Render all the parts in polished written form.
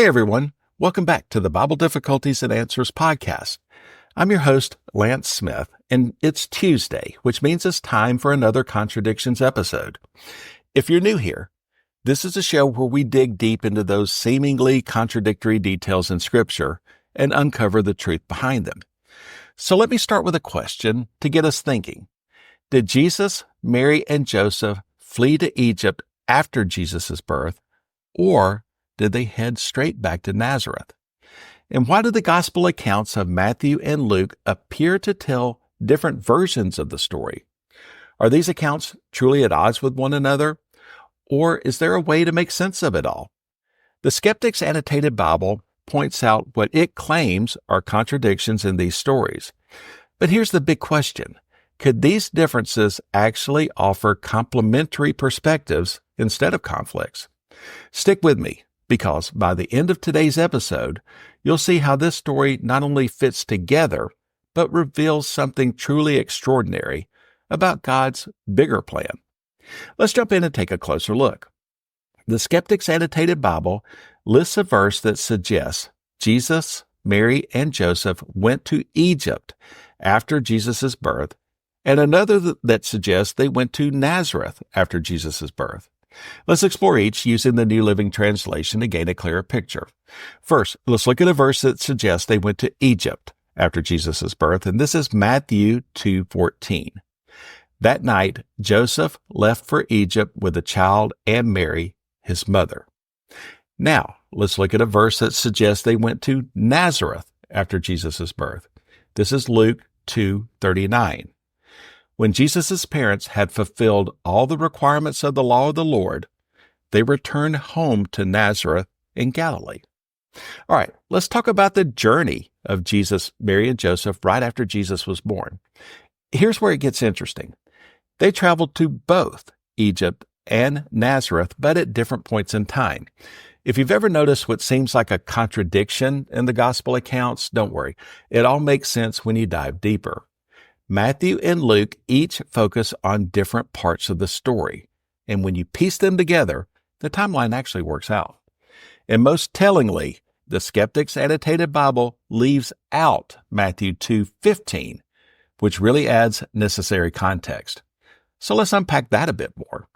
Hey everyone, welcome back to the Bible Difficulties and Answers podcast. I'm your host, Lance Smith, and it's Tuesday, which means it's time for another Contradictions episode. If you're new here, this is a show where we dig deep into those seemingly contradictory details in Scripture and uncover the truth behind them. So let me start with a question to get us thinking. Did Jesus, Mary, and Joseph flee to Egypt after Jesus' birth, or did they head straight back to Nazareth? And why do the gospel accounts of Matthew and Luke appear to tell different versions of the story? Are these accounts truly at odds with one another? Or is there a way to make sense of it all? The Skeptic's Annotated Bible points out what it claims are contradictions in these stories. But here's the big question. Could these differences actually offer complementary perspectives instead of conflicts? Stick with me, because by the end of today's episode, you'll see how this story not only fits together, but reveals something truly extraordinary about God's bigger plan. Let's jump in and take a closer look. The Skeptic's Annotated Bible lists a verse that suggests Jesus, Mary, and Joseph went to Egypt after Jesus' birth, and another that suggests they went to Nazareth after Jesus' birth. Let's explore each using the New Living Translation to gain a clearer picture. First, let's look at a verse that suggests they went to Egypt after Jesus' birth, and this is Matthew 2:14. That night, Joseph left for Egypt with the child and Mary, his mother. Now, let's look at a verse that suggests they went to Nazareth after Jesus' birth. This is Luke 2:39. When Jesus' parents had fulfilled all the requirements of the law of the Lord, they returned home to Nazareth in Galilee. All right, let's talk about the journey of Jesus, Mary, and Joseph right after Jesus was born. Here's where it gets interesting. They traveled to both Egypt and Nazareth, but at different points in time. If you've ever noticed what seems like a contradiction in the gospel accounts, don't worry. It all makes sense when you dive deeper. Matthew and Luke each focus on different parts of the story, and when you piece them together, the timeline actually works out. And most tellingly, the Skeptic's Annotated Bible leaves out Matthew 2:15, which really adds necessary context. So let's unpack that a bit more.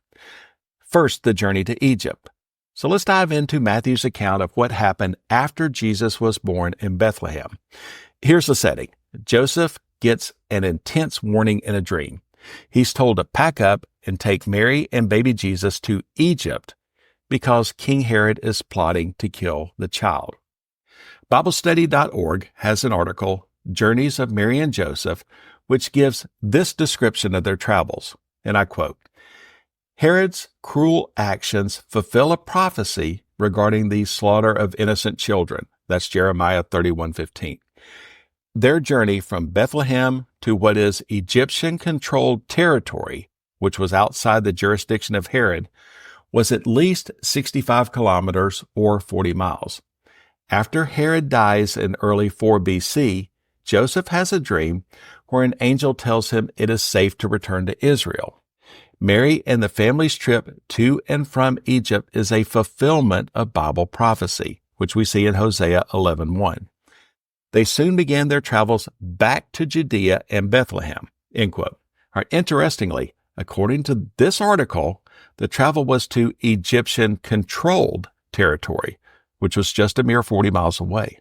First, the journey to Egypt. So let's dive into Matthew's account of what happened after Jesus was born in Bethlehem. Here's the setting. Joseph gets an intense warning in a dream. He's told to pack up and take Mary and baby Jesus to Egypt because King Herod is plotting to kill the child. BibleStudy.org has an article, Journeys of Mary and Joseph, which gives this description of their travels, and I quote, Herod's cruel actions fulfill a prophecy regarding the slaughter of innocent children. That's Jeremiah 31:15. Their journey from Bethlehem to what is Egyptian-controlled territory, which was outside the jurisdiction of Herod, was at least 65 kilometers or 40 miles. After Herod dies in early 4 BC, Joseph has a dream where an angel tells him it is safe to return to Israel. Mary and the family's trip to and from Egypt is a fulfillment of Bible prophecy, which we see in Hosea 11:1. They soon began their travels back to Judea and Bethlehem, end quote. All right, interestingly, according to this article, the travel was to Egyptian-controlled territory, which was just a mere 40 miles away.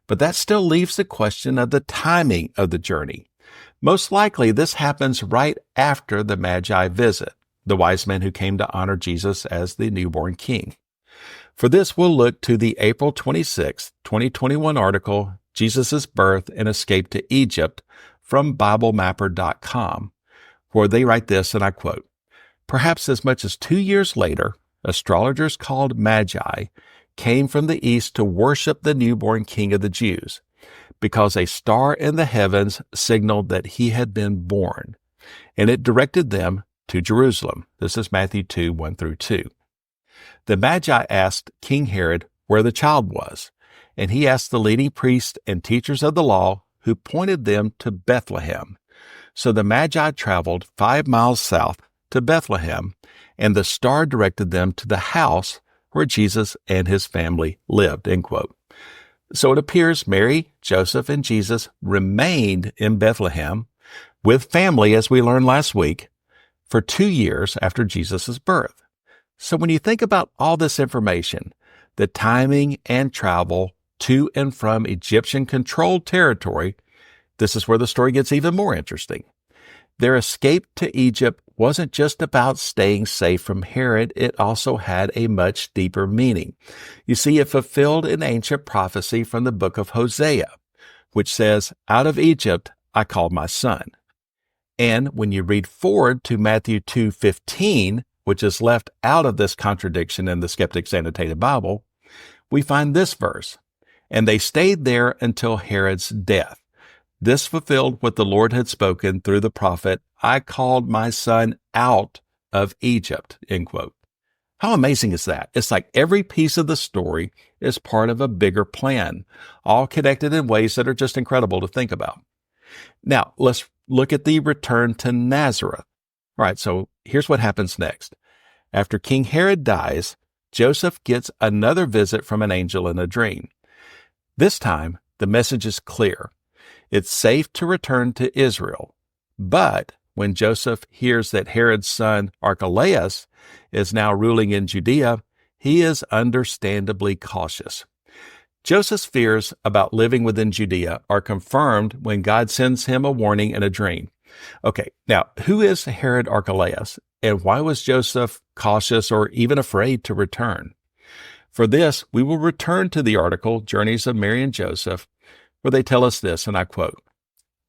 But that still leaves the question of the timing of the journey. Most likely, this happens right after the Magi visit, the wise men who came to honor Jesus as the newborn king. For this, we'll look to the April 26, 2021 article, Jesus' Birth and Escape to Egypt, from BibleMapper.com, where they write this, and I quote, Perhaps as much as 2 years later, astrologers called Magi came from the east to worship the newborn king of the Jews, because a star in the heavens signaled that he had been born, and it directed them to Jerusalem. This is Matthew 2:1-2. The Magi asked King Herod where the child was, and he asked the leading priests and teachers of the law, who pointed them to Bethlehem. So the Magi traveled 5 miles south to Bethlehem, and the star directed them to the house where Jesus and his family lived, end quote. So it appears Mary, Joseph, and Jesus remained in Bethlehem with family, as we learned last week, for 2 years after Jesus' birth. So when you think about all this information, the timing and travel to and from Egyptian-controlled territory, this is where the story gets even more interesting. Their escape to Egypt wasn't just about staying safe from Herod, it also had a much deeper meaning. You see, it fulfilled an ancient prophecy from the book of Hosea, which says, "Out of Egypt I called my son." And when you read forward to Matthew 2:15, which is left out of this contradiction in the Skeptic's Annotated Bible, we find this verse, "And they stayed there until Herod's death. This fulfilled what the Lord had spoken through the prophet, 'I called my son out of Egypt,'" end quote. How amazing is that? It's like every piece of the story is part of a bigger plan, all connected in ways that are just incredible to think about. Now, let's look at the return to Nazareth. All right, so here's what happens next. After King Herod dies, Joseph gets another visit from an angel in a dream. This time, the message is clear. It's safe to return to Israel. But when Joseph hears that Herod's son Archelaus is now ruling in Judea, he is understandably cautious. Joseph's fears about living within Judea are confirmed when God sends him a warning in a dream. Okay, now, who is Herod Archelaus, and why was Joseph cautious or even afraid to return? For this, we will return to the article, Journeys of Mary and Joseph, where they tell us this, and I quote,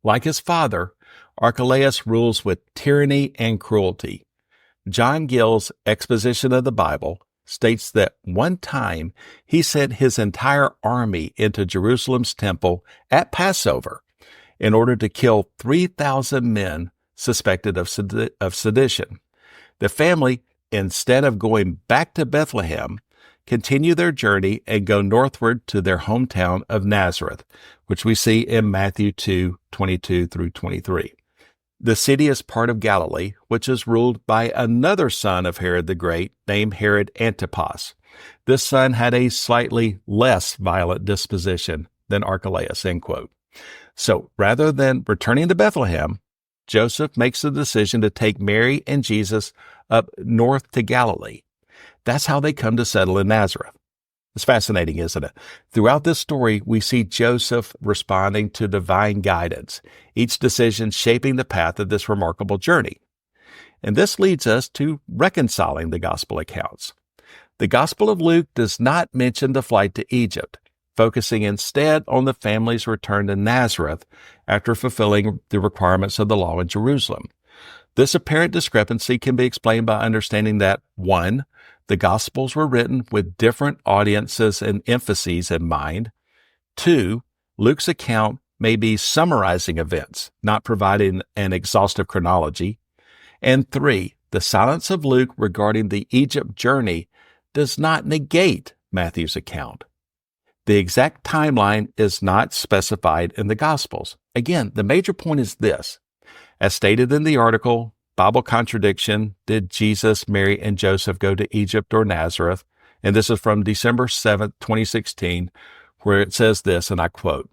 "Like his father, Archelaus rules with tyranny and cruelty. John Gill's exposition of the Bible states that one time he sent his entire army into Jerusalem's temple at Passover in order to kill 3,000 men suspected of sedition. The family, instead of going back to Bethlehem, continue their journey and go northward to their hometown of Nazareth, which we see in Matthew 2:22 through 23. The city is part of Galilee, which is ruled by another son of Herod the Great named Herod Antipas. This son had a slightly less violent disposition than Archelaus," end quote. So rather than returning to Bethlehem, Joseph makes the decision to take Mary and Jesus up north to Galilee. That's how they come to settle in Nazareth. It's fascinating, isn't it? Throughout this story, we see Joseph responding to divine guidance, each decision shaping the path of this remarkable journey. And this leads us to reconciling the gospel accounts. The Gospel of Luke does not mention the flight to Egypt, focusing instead on the family's return to Nazareth after fulfilling the requirements of the law in Jerusalem. This apparent discrepancy can be explained by understanding that, 1, the Gospels were written with different audiences and emphases in mind. 2, Luke's account may be summarizing events, not providing an exhaustive chronology. And 3, the silence of Luke regarding the Egypt journey does not negate Matthew's account. The exact timeline is not specified in the Gospels. Again, the major point is this. As stated in the article, Bible Contradiction, Did Jesus, Mary, and Joseph Go to Egypt or Nazareth? And this is from December 7th, 2016, where it says this, and I quote,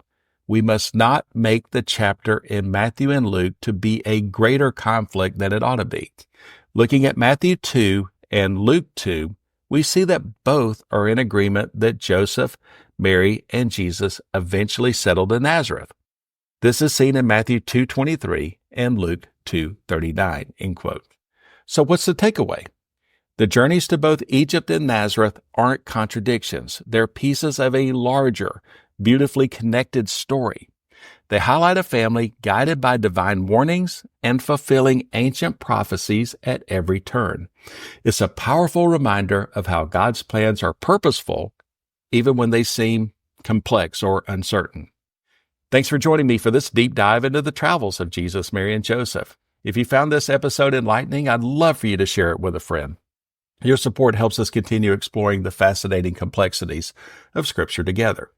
"We must not make the chapter in Matthew and Luke to be a greater conflict than it ought to be. Looking at Matthew 2 and Luke 2, we see that both are in agreement that Joseph, Mary, and Jesus eventually settled in Nazareth. This is seen in Matthew 2:23 and Luke 2:39, end quote. So what's the takeaway? The journeys to both Egypt and Nazareth aren't contradictions. They're pieces of a larger, beautifully connected story. They highlight a family guided by divine warnings and fulfilling ancient prophecies at every turn. It's a powerful reminder of how God's plans are purposeful, even when they seem complex or uncertain. Thanks for joining me for this deep dive into the travels of Jesus, Mary, and Joseph. If you found this episode enlightening, I'd love for you to share it with a friend. Your support helps us continue exploring the fascinating complexities of Scripture together.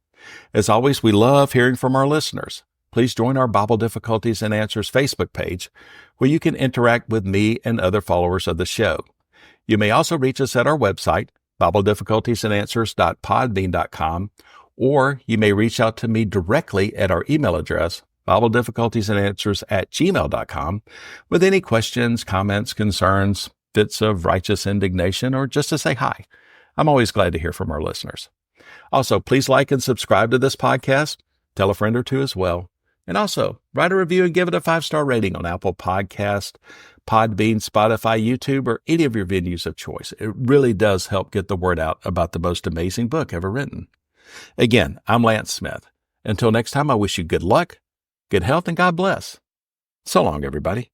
As always, we love hearing from our listeners. Please join our Bible Difficulties and Answers Facebook page, where you can interact with me and other followers of the show. You may also reach us at our website, BibleDifficultiesAndAnswers.podbean.com, or you may reach out to me directly at our email address, BibleDifficultiesAndAnswers@gmail.com, with any questions, comments, concerns, fits of righteous indignation, or just to say hi. I'm always glad to hear from our listeners. Also, please like and subscribe to this podcast. Tell a friend or two as well. And also, write a review and give it a 5-star rating on Apple Podcast, Podbean, Spotify, YouTube, or any of your venues of choice. It really does help get the word out about the most amazing book ever written. Again, I'm Lance Smith. Until next time, I wish you good luck, good health, and God bless. So long, everybody.